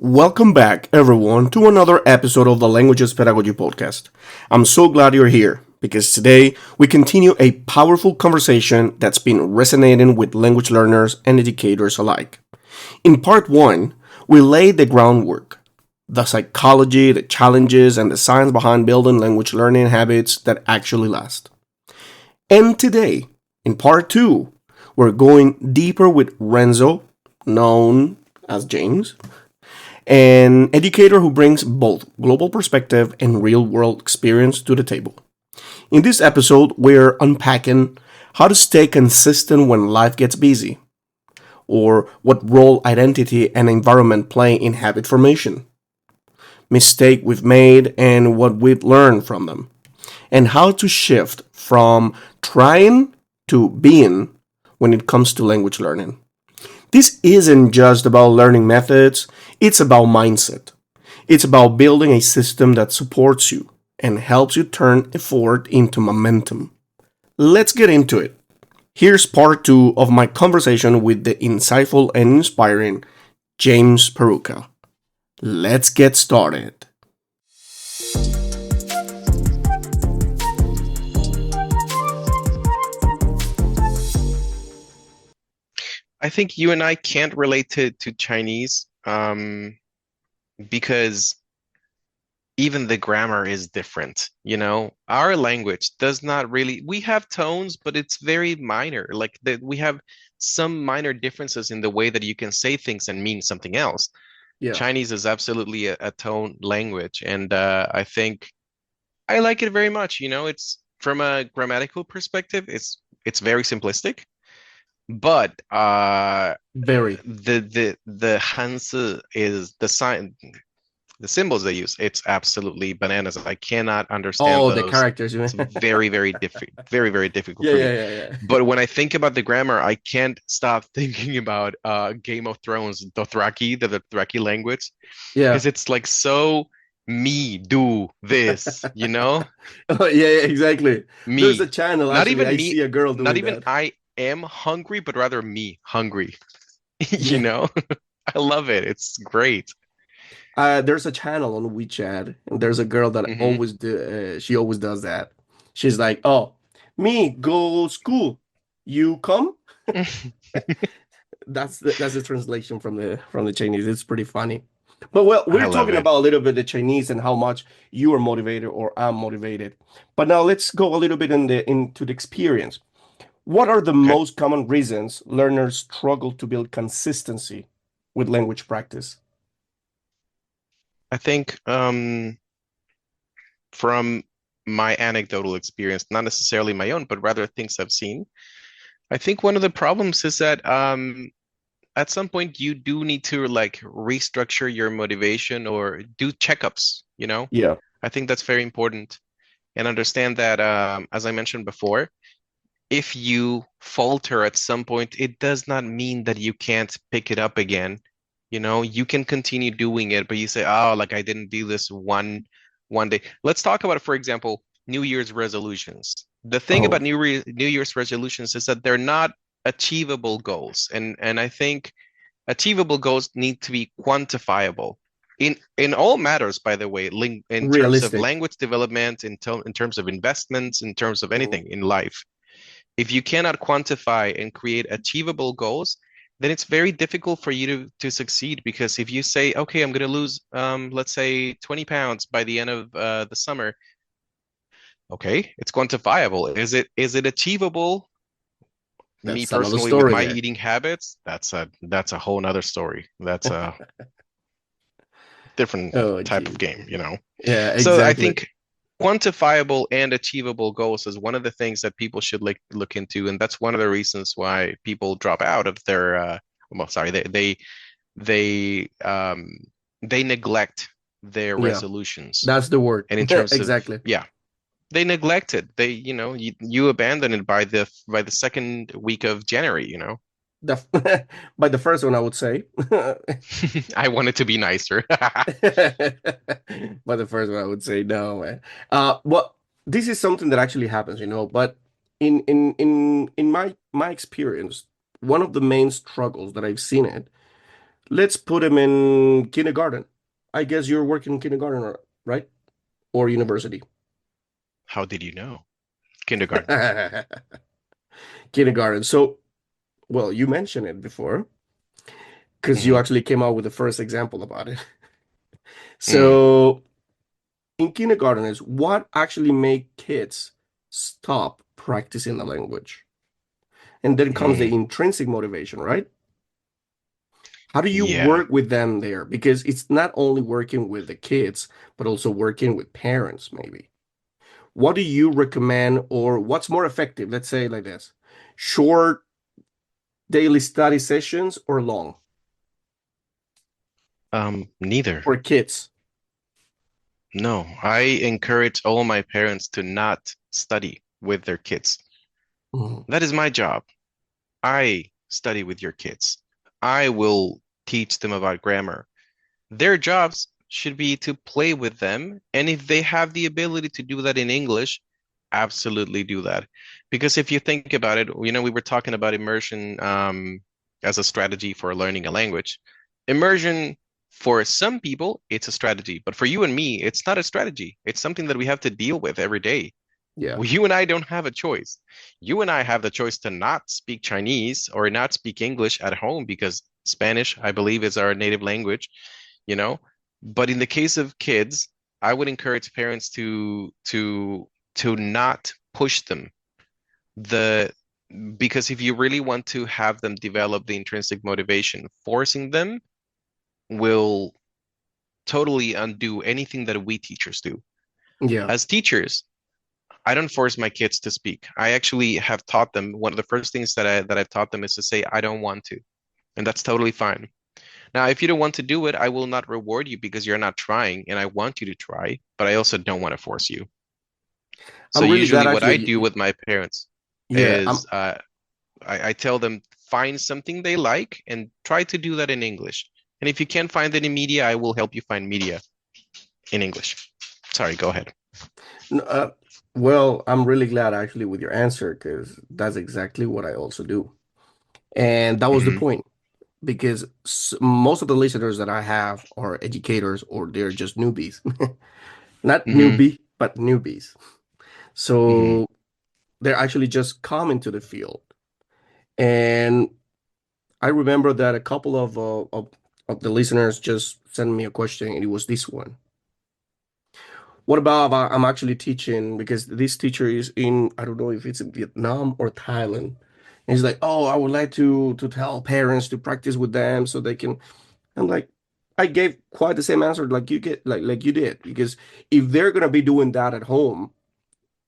Welcome back, everyone, to another episode of the Languages Pedagogy Podcast. I'm so glad you're here because today we continue a powerful conversation that's been resonating with language learners and educators alike. In part one, we laid the groundwork, the psychology, the challenges, and the science behind building language learning habits that actually last. And today, in part two, we're going deeper with Renzo, known as James, an educator who brings both global perspective and real world experience to the table. In this episode, we're unpacking how to stay consistent when life gets busy, or what role identity and environment play in habit formation, mistake we've made and what we've learned from them, and how to shift from trying to being when it comes to language learning. This isn't just about learning methods, it's about mindset. It's about building a system that supports you and helps you turn effort into momentum. Let's get into it. Here's part two of my conversation with the insightful and inspiring James Perucca. Let's get started. I think you and I can't relate to Chinese because even the grammar is different. Our language does not really, we have tones, but it's very minor. Like that we have some minor differences in the way that you can say things and mean something else. Yeah. Chinese is absolutely a tone language, and I think I like it very much. It's from a grammatical perspective, it's very simplistic. But Very. the Hanzi is the sign, the symbols they use. It's absolutely bananas. I cannot understand Oh, the those. characters, you It's mean? very, very difficult, very, very difficult Yeah, for me. yeah. But when I think about the grammar, I can't stop thinking about Game of Thrones, the Dothraki language, Yeah. because it's like so me do this, Oh, yeah, exactly. There's a me, channel, not actually. even I me, see a girl not doing even that. I am hungry, but rather me hungry. You Yeah. know? I love it. It's great. There's a channel on WeChat, and there's a girl that Hmm. she always does that. She's like, "Oh, me go school, you come." That's the translation from the Chinese. It's pretty funny. But well, I we're love talking it. about a little bit the Chinese and how much you are motivated or I'm motivated. But now let's go a little bit into the experience. What are the Okay. most common reasons learners struggle to build consistency with language practice? I think from my anecdotal experience, not necessarily my own, but rather things I've seen, I think one of the problems is that at some point you do need to like restructure your motivation or do checkups. Yeah, I think that's very important and understand that as I mentioned before, if you falter at some point, it does not mean that you can't pick it up again. You can continue doing it, but you say, oh, like I didn't do this one day. Let's talk about, for example, New Year's resolutions. The thing about oh, New Year's resolutions is that they're not achievable goals. And I think achievable goals need to be quantifiable in all matters, by the way, in terms of realistic. language development, in terms of investments, in terms of Mm, anything in life. If you cannot quantify and create achievable goals, then it's very difficult for you to succeed, because if you say, okay, I'm going to lose, let's say 20 pounds by the end of the summer, okay, it's quantifiable. Is it achievable? Me that's another personally, with story my there. eating habits, that's a whole nother story. That's a different Oh, type of geez. game. Yeah, So I exactly. think quantifiable and achievable goals is one of the things that people should look into, and that's one of the reasons why people drop out of their well, sorry, they they neglect their Yeah, resolutions. that's the word. And in terms of, Exactly. yeah, they neglect it. You abandon it by the second week of January. By the first one, I would say. I want it to be nicer. By the first one, I would say no, man. Well, this is something that actually happens. But in my experience, one of the main struggles that I've seen it let's put him in kindergarten. I guess you're working in kindergarten, right? Or university. How did you know? Kindergarten. Kindergarten. So, well, you mentioned it before because you Hmm. actually came out with the first example about it. Mm, So, in kindergarten is what actually make kids stop practicing the language? And then comes the mm. intrinsic motivation, right? How do you Yeah. work with them there? Because it's not only working with the kids, but also working with parents, maybe. What do you recommend, or what's more effective? Let's say like this: short daily study sessions or long Neither. for kids? No, I encourage all my parents to not study with their kids. Mhm. That is my job. I study with your kids. I will teach them about grammar. Their jobs should be to play with them. And if they have the ability to do that in English, absolutely do that. Because if you think about it, we were talking about immersion as a strategy for learning a language. Immersion, for some people, it's a strategy. But for you and me, it's not a strategy. It's something that we have to deal with every day. Yeah, Well, you and I don't have a choice. You and I have the choice to not speak Chinese or not speak English at home because Spanish, I believe, is our native language, you know? But in the case of kids, I would encourage parents to not push them. The Because if you really want to have them develop the intrinsic motivation, forcing them will totally undo anything that we teachers do. yeah. As teachers, I don't force my kids to speak. I actually have taught them, one of the first things that I've taught them is to say I don't want to. And that's totally fine. Now, if you don't want to do it, I will not reward you because you're not trying and I want you to try, but I also don't want to force you. So I'm really usually glad what I actually. do with my parents Yeah, is I tell them find something they like and try to do that in English. And if you can't find any media, I will help you find media in English. Sorry, go ahead. uh, well, I'm really glad actually with your answer because that's exactly what I also do. And that was the Hmm. point because most of the listeners that I have are educators or they're just newbies. Not Hmm. newbie, but newbies. Hmm. So they're actually just coming to the field. And I remember that a couple of the listeners just sent me a question, and it was this one. What about I'm actually teaching because this teacher is in, I don't know if it's in Vietnam or Thailand. And he's like, oh, I would like to tell parents to practice with them so they can. I'm like, I gave quite the same answer like you get like you did because if they're gonna be doing that at home,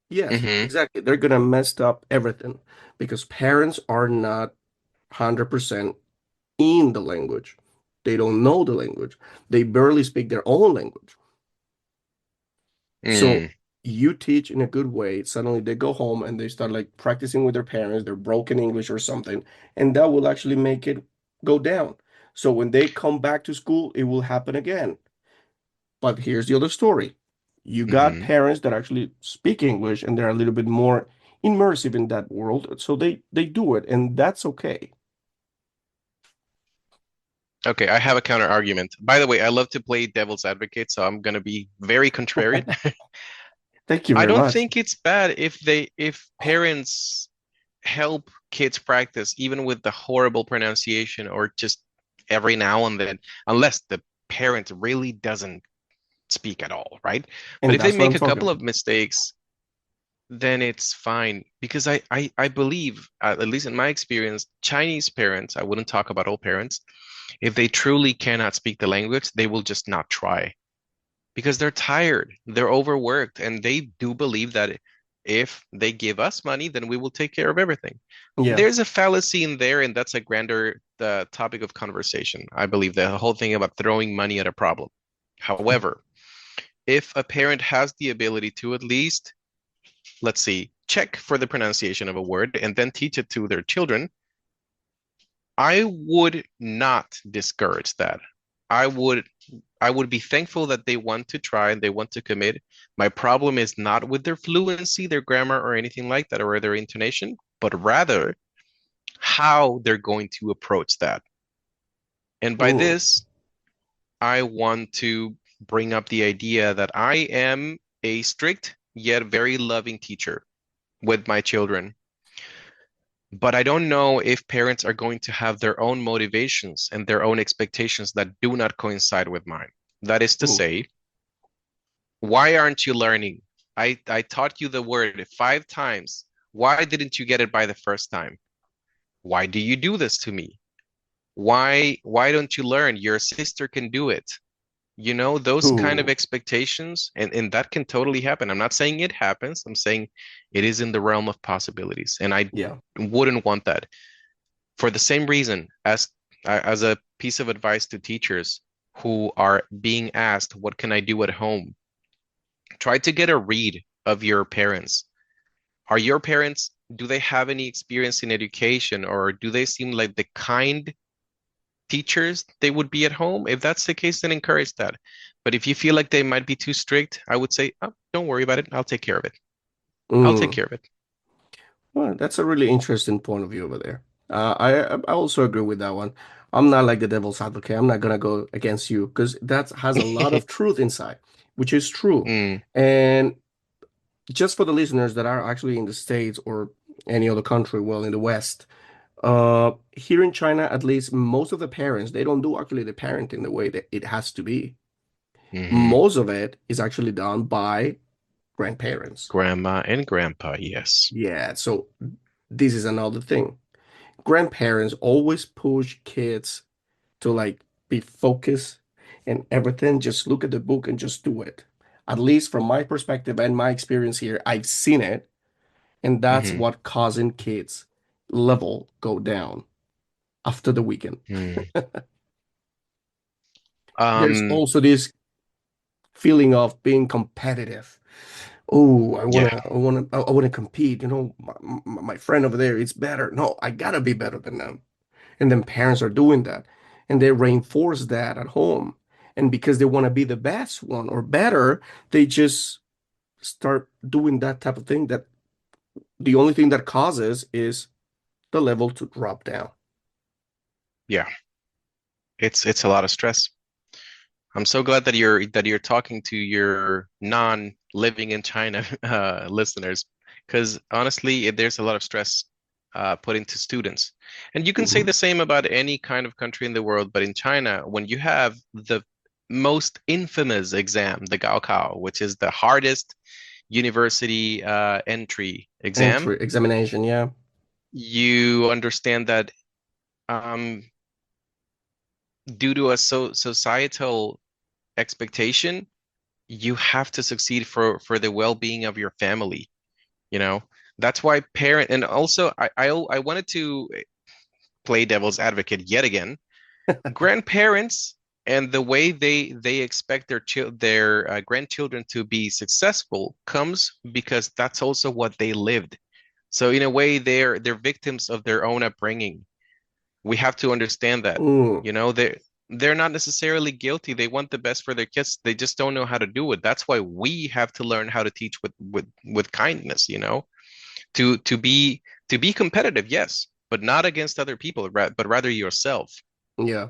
yes, Hmm. exactly, they're gonna mess up everything because parents are not 100% in the language. They don't know the language. They barely speak their own language. So Mm. you teach in a good way. Suddenly they go home and they start like practicing with their parents, their broken English or something, and that will actually make it go down. So when they come back to school, it will happen again. But here's the other story. You got Hmm. parents that actually speak English and they're a little bit more immersive in that world, so they do it, and that's okay. Okay, I have a counter argument. By the way, I love to play devil's advocate, so I'm gonna be very contrarian. Thank you I very don't much. think it's bad if parents help kids practice even with the horrible pronunciation or just every now and then, unless the parent really doesn't speak at all, right? But And if they that's what I'm make a talking couple about. of mistakes, then it's fine because I believe, at least in my experience, Chinese parents, I wouldn't talk about all parents, if they truly cannot speak the language, they will just not try because they're tired, they're overworked, and they do believe that if they give us money, then we will take care of everything. Yeah. There's a fallacy in there, and that's a grander topic of conversation. I believe the whole thing about throwing money at a problem. However, if a parent has the ability to at least, let's see, check for the pronunciation of a word and then teach it to their children, I would not discourage that. I would I would be thankful that they want to try and they want to commit. My problem is not with their fluency, their grammar, or anything like that, or their intonation, but rather how they're going to approach that. And by Mm. this, I want to bring up the idea that I am a strict yet very loving teacher with my children. But I don't know if parents are going to have their own motivations and their own expectations that do not coincide with mine. That is to Mm. say, why aren't you learning? I taught you the word 5 times. Why didn't you get it by the first time? Why do you do this to me? Why don't you learn? Your sister can do it. You know, those kind of Ooh. expectations, and that can totally happen. I'm not saying it happens. I'm saying it is in the realm of possibilities, and I Yeah. wouldn't want that. For the same reason as a piece of advice to teachers who are being asked, what can I do at home? Try to get a read of your parents. Are your parents, do they have any experience in education, or do they seem like the kind teachers they would be at home? If that's the case, then encourage that. But if you feel like they might be too strict, I would say, oh, don't worry about it. I'll take care of it. I'll take Mm. care of it. Well, that's a really interesting point of view over there. I also agree with that one. I'm not like the devil's advocate. I'm not gonna go against you because that has a lot of truth inside, which is true. Mm, And just for the listeners that are actually in the States or any other country, well, in the West, here in China, at least most of the parents, they don't do actually the parenting the way that it has to be. hmm. Most of it is actually done by grandparents. Grandma and grandpa, yes. Yeah, so this is another thing. Grandparents always push kids to like be focused and everything. Just look at the book and just do it. At least from my perspective and my experience here, I've seen it, and that's Hmm. what causing kids level go down after the weekend. Mm. There's Um, also this feeling of being competitive. Oh, yeah, I wanna compete. You know, my friend over there is better. No, I gotta be better than them. And then parents are doing that, and they reinforce that at home. And because they want to be the best one or better, they just start doing that type of thing. That the only thing that causes is the level to drop down. yeah. It's a lot of stress. I'm so glad that you're talking to your non-living in China listeners, because honestly, there's a lot of stress put into students. And you can say Mhm. the same about any kind of country in the world, but in China, when you have the most infamous exam, the Gaokao, which is the hardest university entry exam, Entry examination, yeah. you understand that um, due to a societal expectation, you have to succeed for the well-being of your family, you know? That's why parent and also I wanted to play devil's advocate yet again. Grandparents and the way they expect their grandchildren to be successful comes because that's also what they lived. So in a way, they're victims of their own upbringing. We have to understand that, Mm, you know, they're not necessarily guilty. They want the best for their kids. They just don't know how to do it. That's why we have to learn how to teach with kindness, you know, to be competitive, yes, but not against other people, but rather yourself. yeah,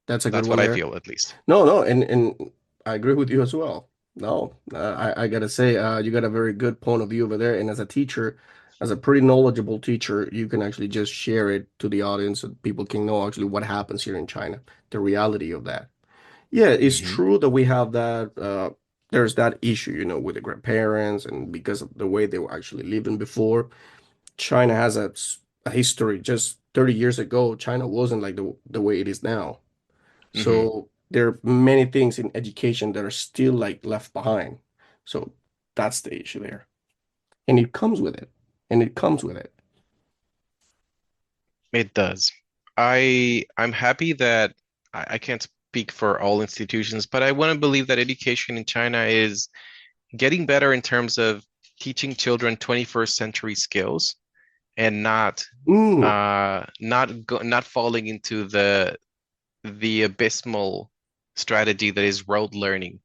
that's a good That's what one I there. feel, at least. No, and I agree with you as well. No, I gotta say, you got a very good point of view over there. And as a teacher, as a pretty knowledgeable teacher, you can actually just share it to the audience so people can know actually what happens here in China, the reality of that. Yeah, it's Hmm. true that we have that. There's that issue, you know, with the grandparents, and because of the way they were actually living before. China has a history. Just 30 years ago, China wasn't like the way it is now. Hmm. So there are many things in education that are still like left behind. So that's the issue there. And it comes with it. And it comes with it. It does. I'm happy that I can't speak for all institutions, but I want to believe that education in China is getting better in terms of teaching children 21st century skills and Mm, not falling into the abysmal strategy that is rote learning.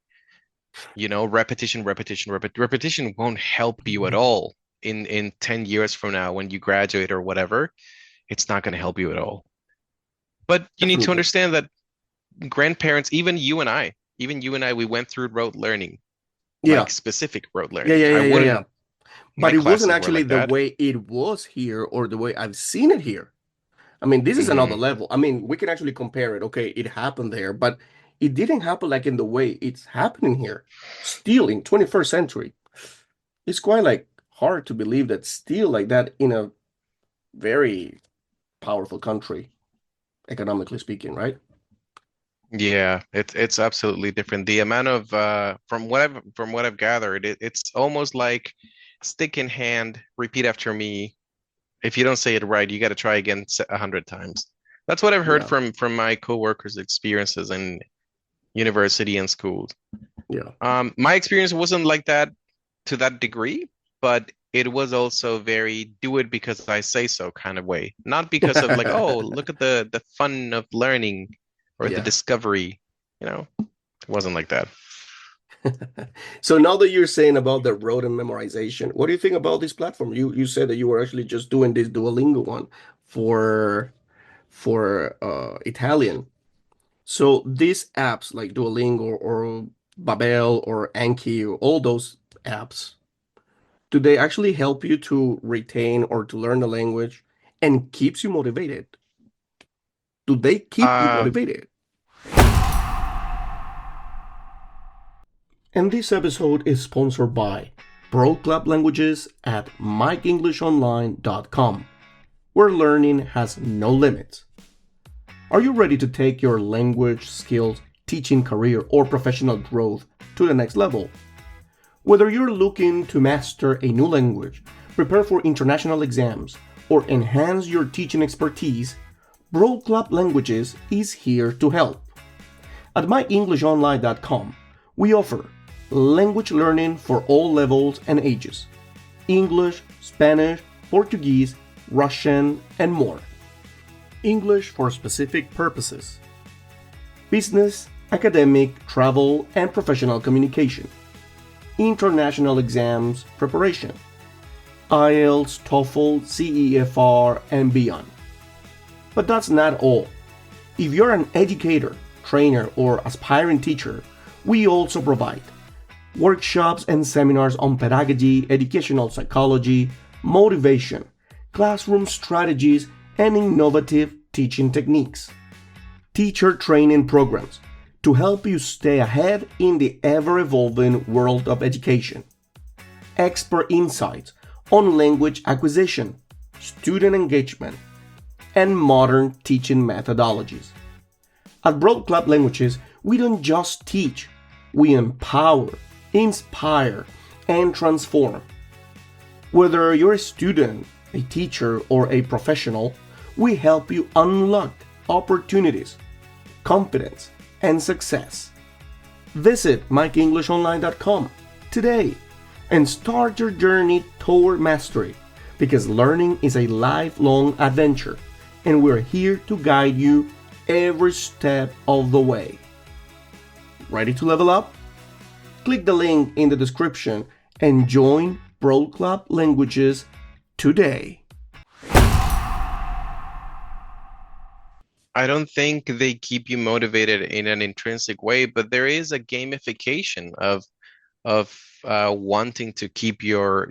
You know, repetition won't help you at all in 10 years from now when you graduate or whatever. It's not going to help you at all. But you need to Definitely. understand that grandparents, even you and I, we went through rote learning, Yeah. like specific rote Yeah, learning. yeah, I yeah, yeah, yeah. wouldn't, But my it wasn't classes were actually like the that. way it was here or the way I've seen it here. I mean, this is another Hmm. level. I mean, we can actually compare it. Okay, it happened there, but it didn't happen like in the way it's happening here. Still in 21st century. It's quite like hard to believe that still like that in a very powerful country, economically speaking, right? Yeah, it's absolutely different. The amount of from what I've gathered, it's almost like stick in hand, repeat after me. If you don't say it right, you got to try again 100 times. That's what I've heard Yeah, from my coworkers' experiences in university and schools. yeah. My experience wasn't like that to that degree, but it was also very do it because I say so kind of way. Not because of like, oh, look at the fun of learning or the Yeah. discovery. It wasn't like that. So now that you're saying about the rote and memorization, what do you think about this platform? You said that you were actually just doing this Duolingo one for Italian. So these apps like Duolingo or Babel or Anki or all those apps, do they actually help you to retain or to learn the language and keeps you motivated? Do they keep you Uh, motivated? And this episode is sponsored by Broad Club Languages at MikeEnglishOnline.com, where learning has no limits. Are you ready to take your language skills, teaching career, or professional growth to the next level? Whether you're looking to master a new language, prepare for international exams, or enhance your teaching expertise, Broad Club Languages is here to help. At MyEnglishOnline.com, we offer language learning for all levels and ages: English, Spanish, Portuguese, Russian, and more. English for specific purposes: business, academic, travel, and professional communication. International exams preparation: IELTS, TOEFL, CEFR, and beyond. But that's not all. If you're an educator, trainer, or aspiring teacher, we also provide workshops and seminars on pedagogy, educational psychology, motivation, classroom strategies, and innovative teaching techniques. Teacher training programs to help you stay ahead in the ever-evolving world of education. Expert insights on language acquisition, student engagement, and modern teaching methodologies. At Broad Club Languages, we don't just teach, we empower, inspire, and transform. Whether you're a student, a teacher, or a professional, we help you unlock opportunities, competence, and success. Visit MikeEnglishOnline.com today and start your journey toward mastery, because learning is a lifelong adventure and we're here to guide you every step of the way. Ready to level up? Click the link in the description and join Broad Club Languages today. I don't think they keep you motivated in an intrinsic way, but there is a gamification of wanting to keep your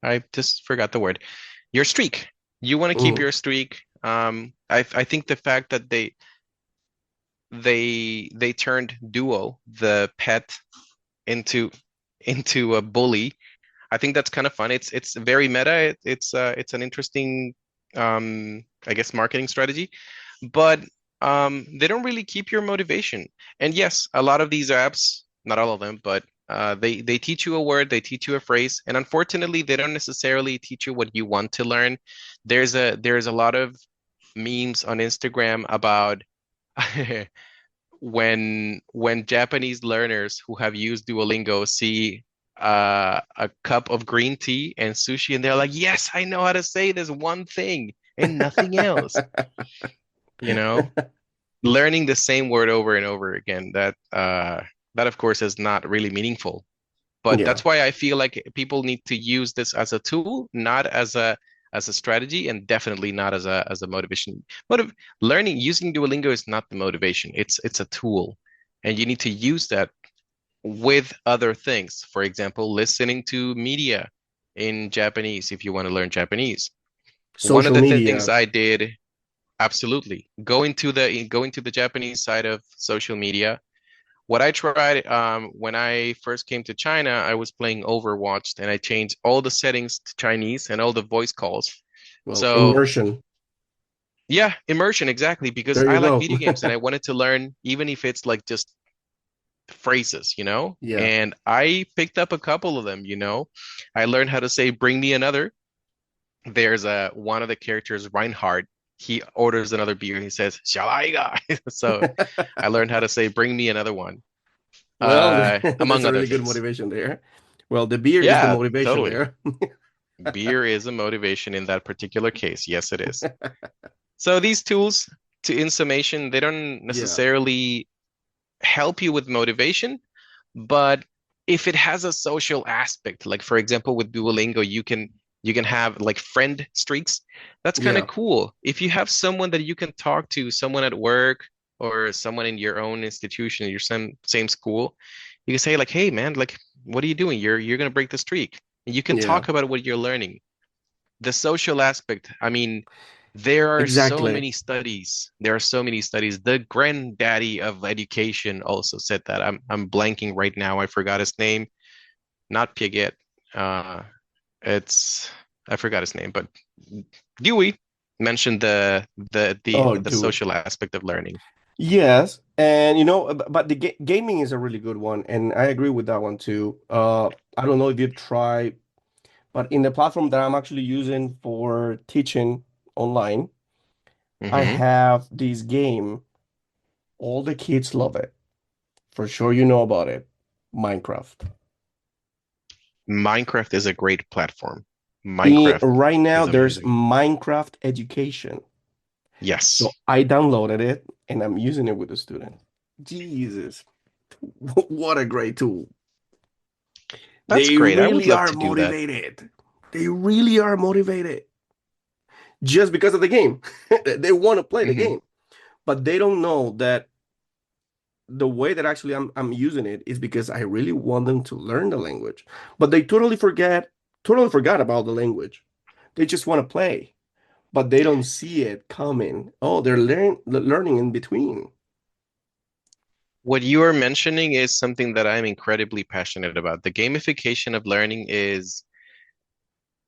I just forgot the word, your streak. You want to keep Mm. your streak. I think the fact that they turned Duo, the pet, into into a bully. I think that's kind of fun. It's very meta. It's an interesting I guess marketing strategy, but they don't really keep your motivation. And yes, a lot of these apps, not all of them, but they teach you a word, they teach you a phrase, and unfortunately, they don't necessarily teach you what you want to learn. There's a lot of memes on Instagram about when Japanese learners who have used Duolingo see a cup of green tea and sushi, and they're like, "Yes, I know how to say this one thing and nothing else." You know, learning the same word over and over again, that of course is not really meaningful. But Yeah. that's why I feel like people need to use this as a tool, not as as a strategy and definitely not as a motivation. Learning using Duolingo is not the motivation. It's a tool, and you need to use that with other things. For example, listening to media in Japanese if you want to learn Japanese. One of Social the things media. I did, absolutely, going to the Japanese side of social media. What I tried when I first came to China, I was playing Overwatch and I changed all the settings to Chinese and all the voice calls. Well, So immersion. yeah, immersion, exactly, because There I you like go. video games and I wanted to learn, even if it's like just phrases, you know? Yeah. And I picked up a couple of them, you know? I learned how to say, bring me another. There's one of the characters, Reinhardt, he orders another beer. He says, "Shall So I learned how to say, bring me another one, Well, that's among a other really good things. motivation there. Well, the beer is the Yeah, motivation totally. there. Beer is a motivation in that particular case. Yes, it is. So these tools, in summation, they don't Yeah. necessarily help you with motivation, but if it has a social aspect, like for example with Duolingo, you can have like friend streaks. That's kind of Yeah. cool. If you have someone that you can talk to, someone at work or someone in your own institution, your same school, you can say like, "Hey man, like what are you doing? You're gonna break the streak." And you can Yeah. talk about what you're learning. The social aspect, I mean, there are so Exactly. many studies. There are so many studies. The granddaddy of education also said that. I'm blanking right now. I forgot his name. Not Piaget. Uh, it's I forgot his name, but Dewey mentioned Oh, the do it. social aspect of learning. Yes, and but the gaming is a really good one, and I agree with that one too. I don't know if you try, but in the platform that I'm actually using for teaching online, I Hmm. have this game. All the kids love it. For sure, you know about it. Minecraft. Minecraft is a great platform. Minecraft Right now, is there's amazing. Minecraft Education. Yes, So I downloaded it and I'm using it with the student. Jesus, what a great tool. that's They great. I would really love are to do that. motivated. They really are motivated just because of the game. They want to play the Hmm. game, but they don't know that the way that actually I'm using it is because I really want them to learn the language. But they totally forgot about the language. They just want to play, but they don't see it coming. Oh, they're learning in between. What you are mentioning is something that I'm incredibly passionate about. The gamification of learning is,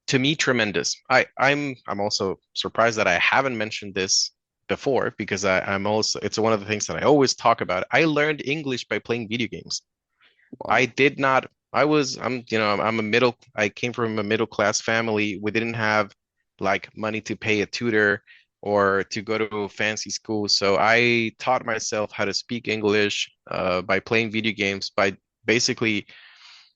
to me, tremendous. I'm also surprised that I haven't mentioned this before because I'm also it's one of the things that I always talk about. I learned English by playing video games. I Wow. did not. I came from a middle class family. We didn't have like money to pay a tutor or to go to a fancy school. So I taught myself how to speak English by playing video games. By basically,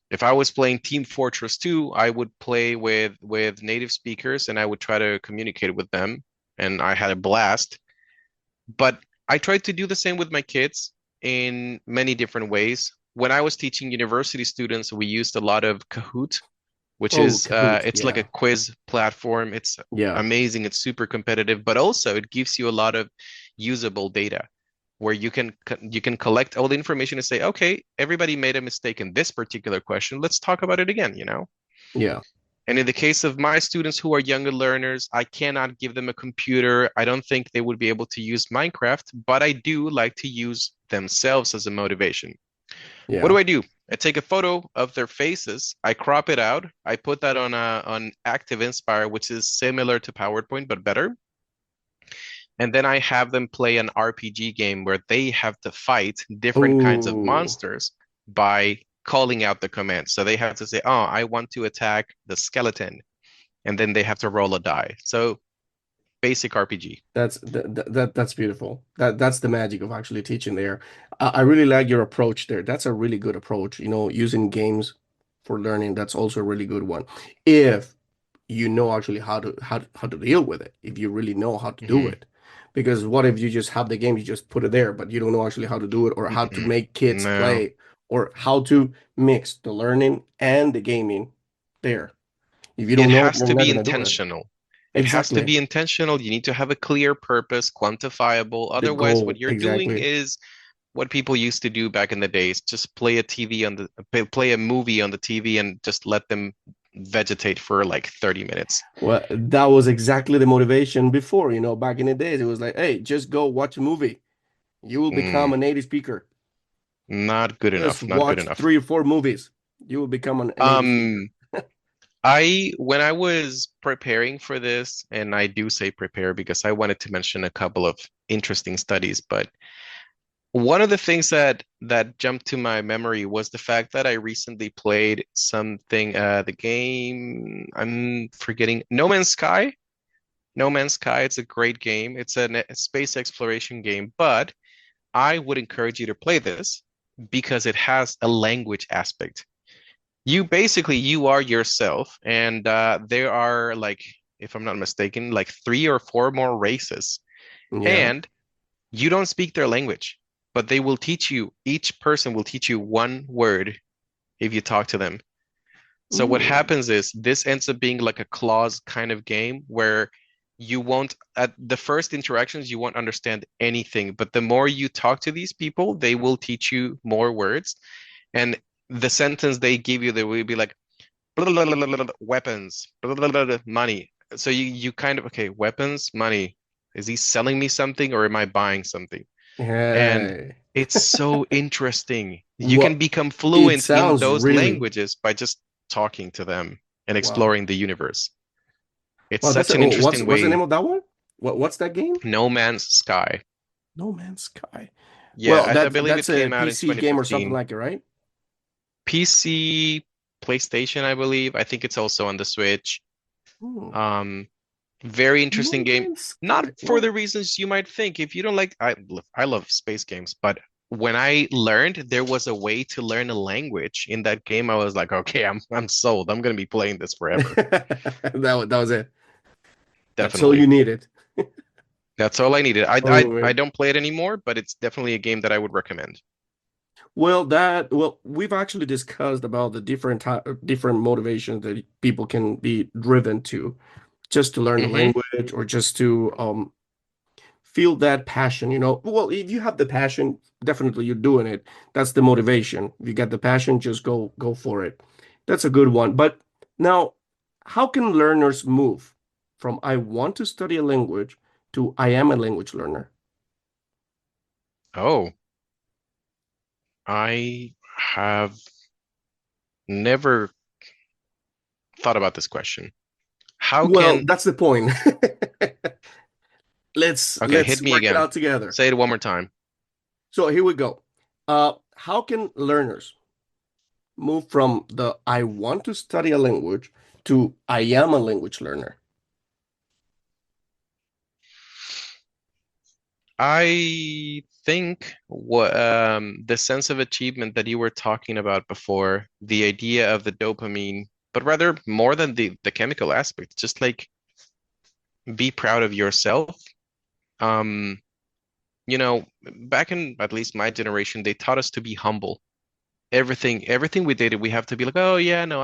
if I was playing Team Fortress 2, I would play with native speakers and I would try to communicate with them. And I had a blast. But I tried to do the same with my kids in many different ways. When I was teaching university students, we used a lot of Kahoot, which Oh, is Kahoot. it's like a Yeah. quiz platform. It's Yeah. amazing. It's super competitive, but also it gives you a lot of usable data where you can collect all the information and say, okay, everybody made a mistake in this particular question. Let's talk about it again, you know? Yeah. And in the case of my students who are younger learners, I cannot give them a computer. I don't think they would be able to use Minecraft, but I do like to use themselves as a motivation. What Yeah. do? I take a photo of their faces, I crop it out, I put that on Active Inspire, which is similar to PowerPoint but better. And then I have them play an RPG game where they have to fight different kinds of Oh, monsters by calling out the commands. So they have to say, "Oh, I want to attack the skeleton." And then they have to roll a die. So basic RPG. that's beautiful. That's the magic of actually teaching there. I really like your approach there. That's a really good approach. Using games for learning. That's also a really good one. If you know actually how to deal with it, if you really know how to do Hmm. it. Because what if you just have the game, you just put it there, but you don't know actually how to do it or how to Mm-mm. make kids No, play or how to mix the learning and the gaming there. If you it don't know, has you're to not be gonna do it. intentional. It has to Exactly. be intentional. You need to have a clear purpose, quantifiable. The Otherwise, what goal. you're doing Exactly. is what people used to do back in the days. Just play a TV on the play a movie on the TV and just let them vegetate for like 30 minutes. Well, that was exactly the motivation before, back in the days. It was like, hey, just go watch a movie. You will become Mm, a native speaker. not good Just enough. Not good watch enough. 3 or 4 movies. You will become a native speaker. Um, when I was preparing for this, and I do say prepare because I wanted to mention a couple of interesting studies, but one of the things that jumped to my memory was the fact that I recently played something, the game, I'm forgetting, No Man's Sky. No Man's Sky, it's a great game. It's a space exploration game, but I would encourage you to play this because it has a language aspect. You are yourself, and there are like, if I'm not mistaken, like 3 or 4 more races, Yeah. and you don't speak their language, but they will teach you, each person will teach you one word if you talk to them. So what Mm. happens is this ends up being like a clause kind of game where you won't, at the first interactions, you won't understand anything, but the more you talk to these people, they will teach you more words. And the sentence they give you, they will be like, blah, blah, blah, blah, blah, weapons, blah, blah, blah, blah, money. So you kind of, okay, weapons, money. Is he selling me something or am I buying something? And Yeah. it's so interesting. You can Well, become it fluent in sounds those really languages by just talking to them and wow. exploring the universe. It's Well, that's such it. an Oh, what's interesting what's the name way. of that one? What's that game? No Man's Sky. No Man's Sky. Yeah, Well, I that's believe that's it a came out in PC game or something 2015. like it, right? PC, PlayStation, I believe. I think it's also on the Switch. Hmm. Um, Very interesting No game. Man's Not Sky. for the Well, reasons you might think. If you don't like, I love space games, but when I learned there was a way to learn a language in that game, I was like, okay, I'm sold. I'm gonna be playing this forever. that was it. That's all you Definitely. needed. That's all I needed. Oh I man. don't play it anymore, but it's definitely a game that I would recommend. Well, we've actually discussed about the different motivations that people can be driven to, just to learn the Hmm. language or just to feel that passion, Well, if you have the passion, definitely you're doing it. That's the motivation. If you get the passion, just go for it. That's a good one. But now, how can learners move from I want to study a language to I am a language learner? Oh, I have never thought about this question. How Well, can, that's the point. Let's okay, let's hit me work it again. out together. Say it one more time. So here we go. How can learners move from the I want to study a language to I am a language learner? I think what the sense of achievement that you were talking about before, the idea of the dopamine, but rather more than the chemical aspect, just like be proud of yourself. Um, Back in at least my generation, they taught us to be humble. Everything we did, we have to be like, oh yeah, no,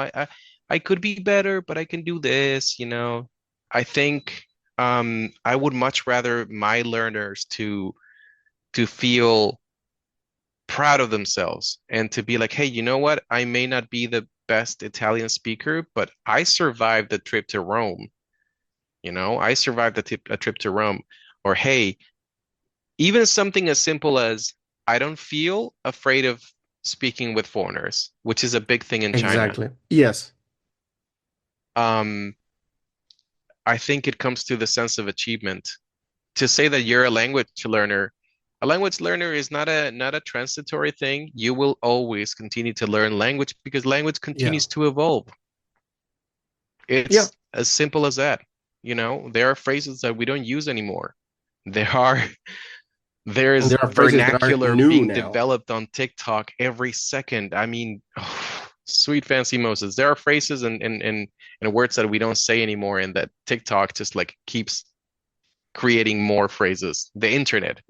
I could be better, but I can do this. I think I would much rather my learners to feel proud of themselves and to be like, hey, you know what? I may not be the best Italian speaker, but I survived the trip to Rome. I survived a trip to Rome. Or hey, even something as simple as I don't feel afraid of speaking with foreigners, which is a big thing in China. Exactly. Yes. Um, I think it comes to the sense of achievement. To say that you're a language learner is not a transitory thing. You will always continue to learn language because language Yeah. continues to evolve. Yeah. It's as simple as that. There are phrases that we don't use anymore. There are And there's there are phrases that are vernacular new being now. developed on TikTok every second. I mean, sweet fancy Moses. There are phrases and words that we don't say anymore and that TikTok just like keeps creating more phrases. The internet.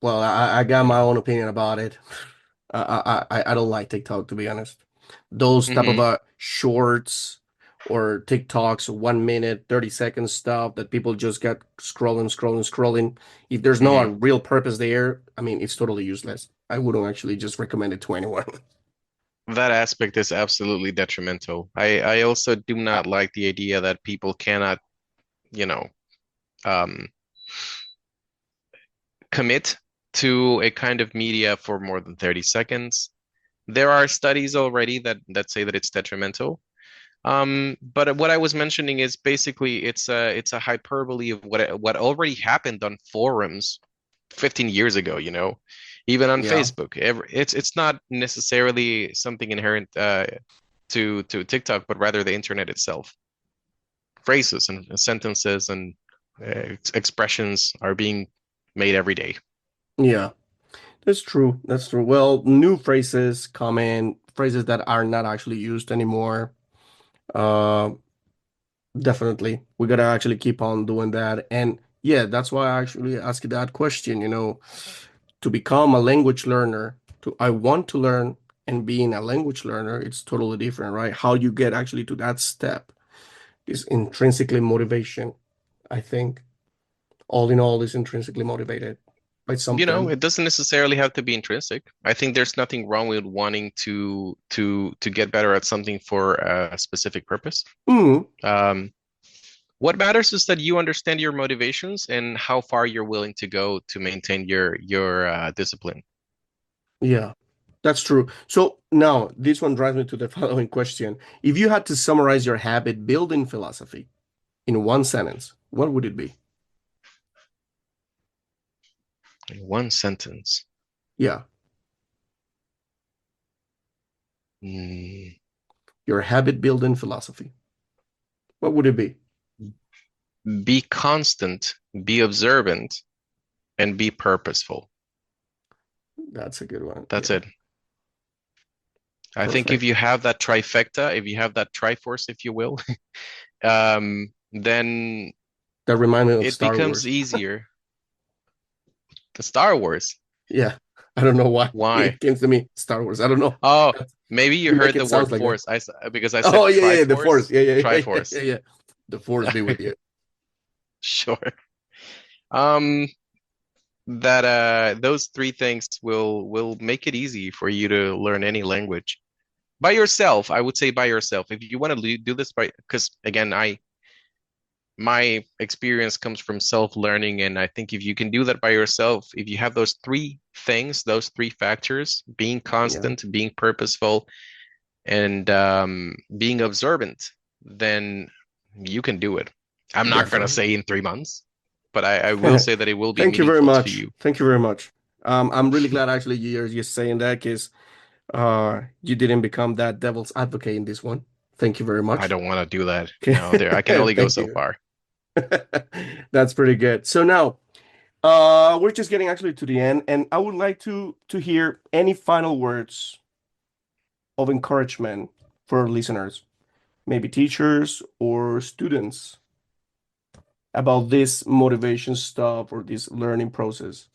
Well, I got my own opinion about it. I don't like TikTok, to be honest. Those type of Hmm. shorts or TikToks, 1 minute, 30 seconds stuff that people just get scrolling, scrolling, scrolling. If there's no a Hmm. real purpose there, I mean, it's totally useless. I wouldn't actually just recommend it to anyone. That aspect is absolutely detrimental. I also do not like the idea that people cannot, you know, um, commit to a kind of media for more than 30 seconds. There are studies already that say that it's detrimental. But what I was mentioning is basically it's a hyperbole of what already happened on forums 15 years ago, even on Yeah, Facebook. It's not necessarily something inherent to TikTok, but rather the internet itself. Phrases and sentences and expressions are being made every day. yeah, that's true. That's true. Well, new phrases come in, phrases that are not actually used anymore. Uh, Definitely. We gotta actually keep on doing that. And yeah, that's why I actually asked you that question, to become a language learner, to I want to learn and being a language learner, it's totally different, right? How you get actually to that step is intrinsically motivation, I think. All in all is intrinsically motivated by something. It doesn't necessarily have to be intrinsic. I think there's nothing wrong with wanting to get better at something for a specific purpose. Mm, Um, what matters is that you understand your motivations and how far you're willing to go to maintain your discipline. yeah, that's true. So now this one drives me to the following question. If you had to summarize your habit building philosophy in one sentence, what would it be? In one sentence. Yeah, Mm, your habit building philosophy. What would it be? be constant, be observant, and be purposeful. That's a good one. That's Yeah, it. I think if perfect. you have that trifecta, if you have that triforce, if you will, then That reminded me of it Star becomes Wars. easier. The Star Wars. Yeah, I don't know why Why? it came to me. Star Wars. I don't know. Oh, maybe you You make heard it the word sounds like that. force. Because I said Oh yeah, yeah, the Force. triforce, Yeah, yeah, yeah, yeah, triforce. yeah, yeah. The Force be with you. Sure. Um, that those three things will make it easy for you to learn any language by yourself. I would say by yourself. If you want to do this because again, my experience comes from self-learning, and I think if you can do that by yourself, if you have those three things, those three factors, being Yeah, constant, being purposeful, and being observant, then you can do it. I'm not gonna definitely. say in 3 months, but I will say that it will be Thank you very meaningful to much. you. Thank you very much. I'm really glad actually you're just saying that because you didn't become that devil's advocate in this one. Thank you very I much. don't want to do that. Okay. There I can only go Thank so you. far. That's pretty good. So now, we're just getting actually to the end, and I would like to hear any final words of encouragement for our listeners, maybe teachers or students, about this motivation stuff or this learning process.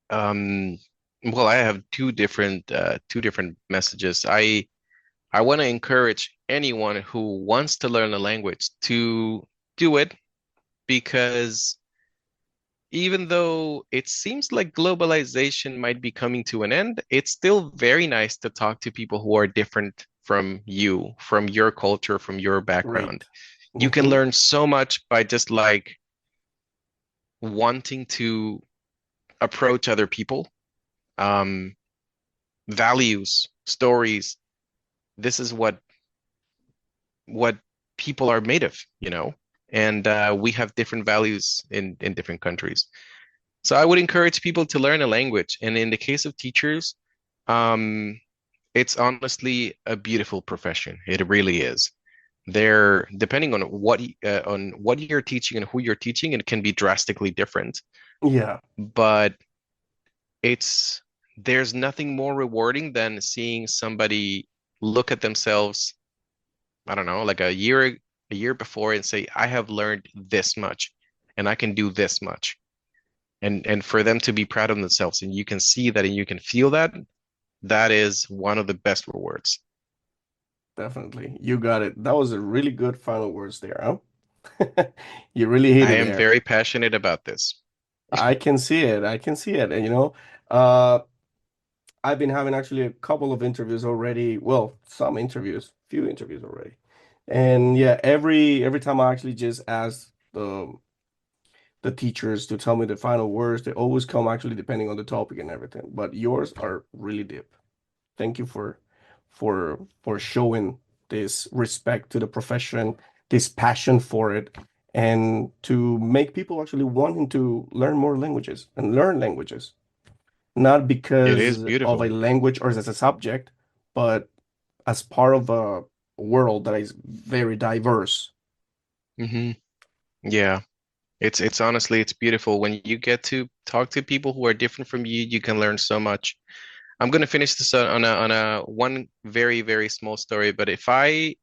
Um, well, I have two different messages. I want to encourage anyone who wants to learn a language to do it because even though it seems like globalization might be coming to an end, it's still very nice to talk to people who are different from you, from your culture, from your background. Great. You can Hmm. learn so much by just like wanting to approach other people, um, values, stories. This is what people are made of. And we have different values in different countries. So I would encourage people to learn a language. And in the case of teachers, um, it's honestly a beautiful profession. It really is. They're depending on what you're teaching and who you're teaching, it can be drastically different. Yeah, But it's there's nothing more rewarding than seeing somebody look at themselves, I don't know, like a year before and say, I have learned this much and I can do this much. And for them to be proud of themselves and you can see that and you can feel that, that is one of the best rewards. definitely. You got it. That was a really good final words there, huh? You really hit I it am there. very passionate about this. I can see it. I can see it. And uh, I've been having actually a couple of interviews already. Well, some interviews, few interviews already. And yeah, every time I actually just ask the teachers to tell me the final words, they always come actually depending on the topic and everything. But yours are really deep. Thank you for showing this respect to the profession, this passion for it, and to make people actually wanting to learn more languages and learn languages, not It is because of a beautiful. language or as a subject, but as part of a world that is very diverse. Hmm. Yeah. It's honestly it's beautiful when you get to talk to people who are different from you. You can learn so much. I'm gonna finish this on a one very very small story. But if I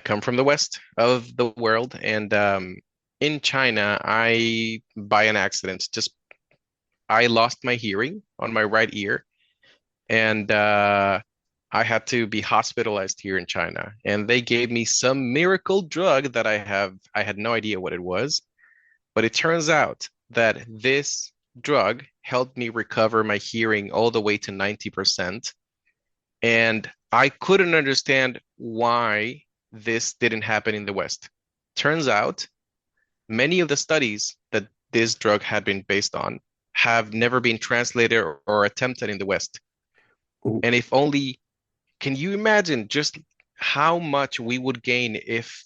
come from the west of the world, and in China, I by an accident just I lost my hearing on my right ear, and I had to be hospitalized here in China. And they gave me some miracle drug that I had no idea what it was. But it turns out that this drug helped me recover my hearing all the way to 90%. And I couldn't understand why this didn't happen in the West. Turns out many of the studies that this drug had been based on have never been translated or attempted in the West. And if only, can you imagine just how much we would gain if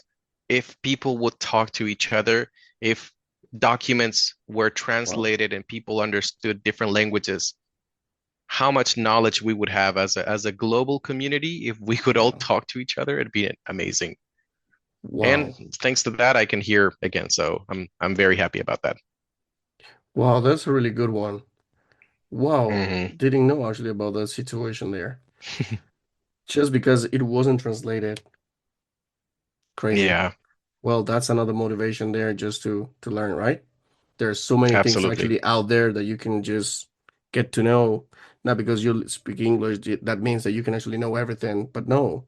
people would talk to each other, if documents were Wow. translated and people understood different languages, how much knowledge we would have as a global community if we could all Yeah. talk to each other, it'd be amazing. And Wow. thanks to that, I can hear again. So I'm very happy about that. Wow, that's a really good one. Wow. Hmm. Didn't know actually about that situation there. Just because it wasn't translated. Crazy. Yeah, Well, that's another motivation there just to learn, right? There's so many things absolutely. actually out there that you can just get to know. Not because you speak English, that means that you can actually know everything. But no,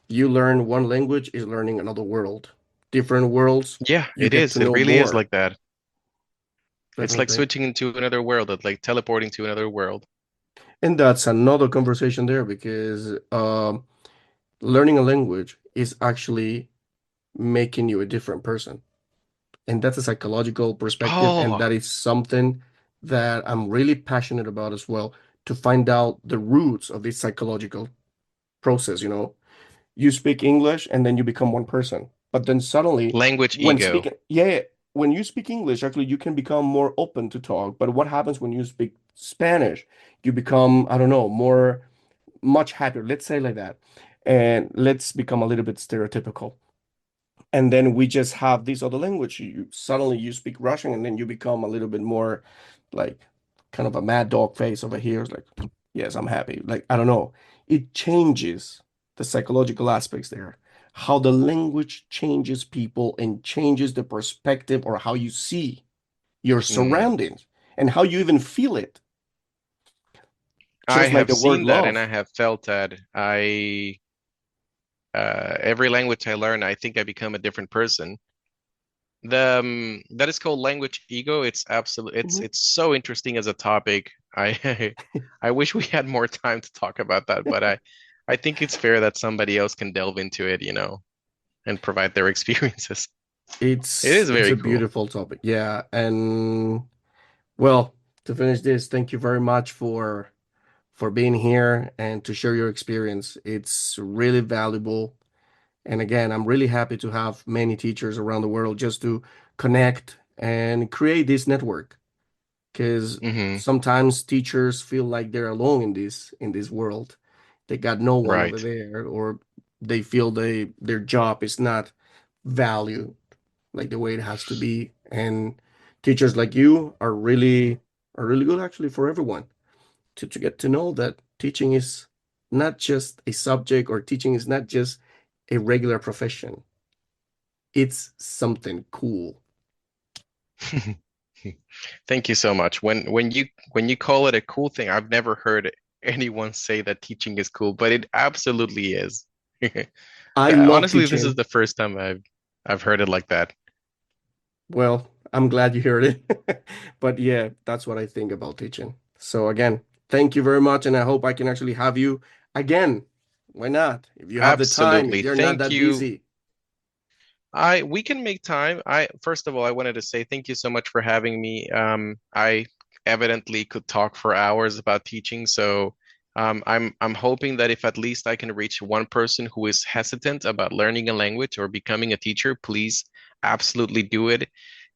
you learn one language is learning another world. Different worlds, Yeah, you it get to is. It know really is more, like that. It's like definitely. switching into another world, it's like teleporting to another world. And that's another conversation there because learning a language is actually making you a different person. And that's a psychological perspective, and Oh, that is something that I'm really passionate about as well, to find out the roots of this psychological process. You speak English and then you become one person, but then suddenly language when ego. speaking, yeah, when you speak English, actually you can become more open to talk. But what happens when you speak Spanish? You become, I don't know, more much happier, let's say like that. And let's become a little bit stereotypical, and then we just have this other language. You suddenly you speak Russian, and then you become a little bit more like kind of a mad dog face over here. It's like, yes, I'm happy. Like, I don't know. It changes the psychological aspects there. How the language changes people and changes the perspective or how you see your Mm. surroundings and how you even feel it. I Just like have the word seen that and I love. have felt that. Every language I learn, I think I become a different person. That is called language ego. It's absolute. Mhm. It's so interesting as a topic. I I wish we had more time to talk about that, but I think it's fair that somebody else can delve into it, and provide their experiences. It is It's very a cool. beautiful topic. Yeah, and well, to finish this, thank you very much for being here and to share your experience. It's really valuable. And again, I'm really happy to have many teachers around the world just to connect and create this network. Because Hmm. sometimes teachers feel like they're alone in this world. They got no one over Right. there, or they feel their job is not valued like the way it has to be. And teachers like you are really good actually for everyone to get to know that teaching is not just a subject, or teaching is not just a regular profession. It's something cool. Thank you so much. When you call it a cool thing, I've never heard anyone say that teaching is cool, but it absolutely is. I love Honestly, this is teaching. the first time I've heard it like that. Well, I'm glad you heard it. But yeah, that's what I think about teaching. So again, thank you very much, and I hope I can actually have you again. Why not? If you have the time, if Absolutely. you're not Thank that you. busy. We can make time. I first of all, I wanted to say thank you so much for having me. I evidently could talk for hours about teaching, so I'm hoping that if at least I can reach one person who is hesitant about learning a language or becoming a teacher, please absolutely do it.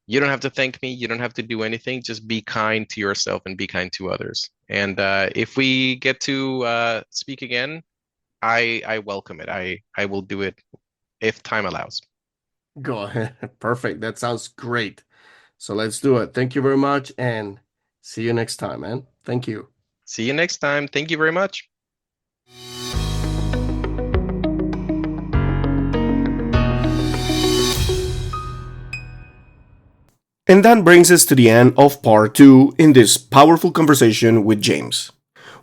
You don't have to thank me. You don't have to do anything. Just be kind to yourself and be kind to others. And if we get to speak again, I welcome it. I will do it if time allows. Go ahead. Perfect. That sounds great. So let's do it. Thank you very much, and see you next time, man. Thank you. See you next time. Thank you very much. And that brings us to the end of part two in this powerful conversation with James.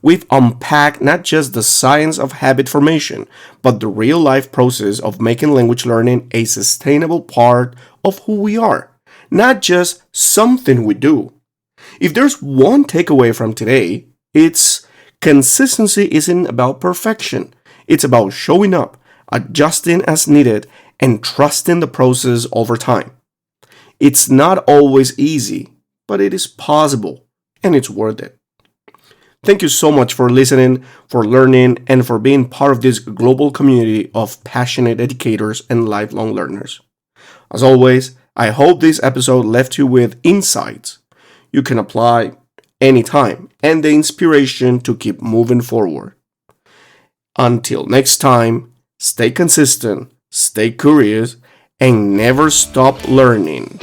We've unpacked not just the science of habit formation, but the real life process of making language learning a sustainable part of who we are, not just something we do. If there's one takeaway from today, it's consistency isn't about perfection. It's about showing up, adjusting as needed, and trusting the process over time. It's not always easy, but it is possible, and it's worth it. Thank you so much for listening, for learning, and for being part of this global community of passionate educators and lifelong learners. As always, I hope this episode left you with insights you can apply anytime and the inspiration to keep moving forward. Until next time, stay consistent, stay curious, and never stop learning.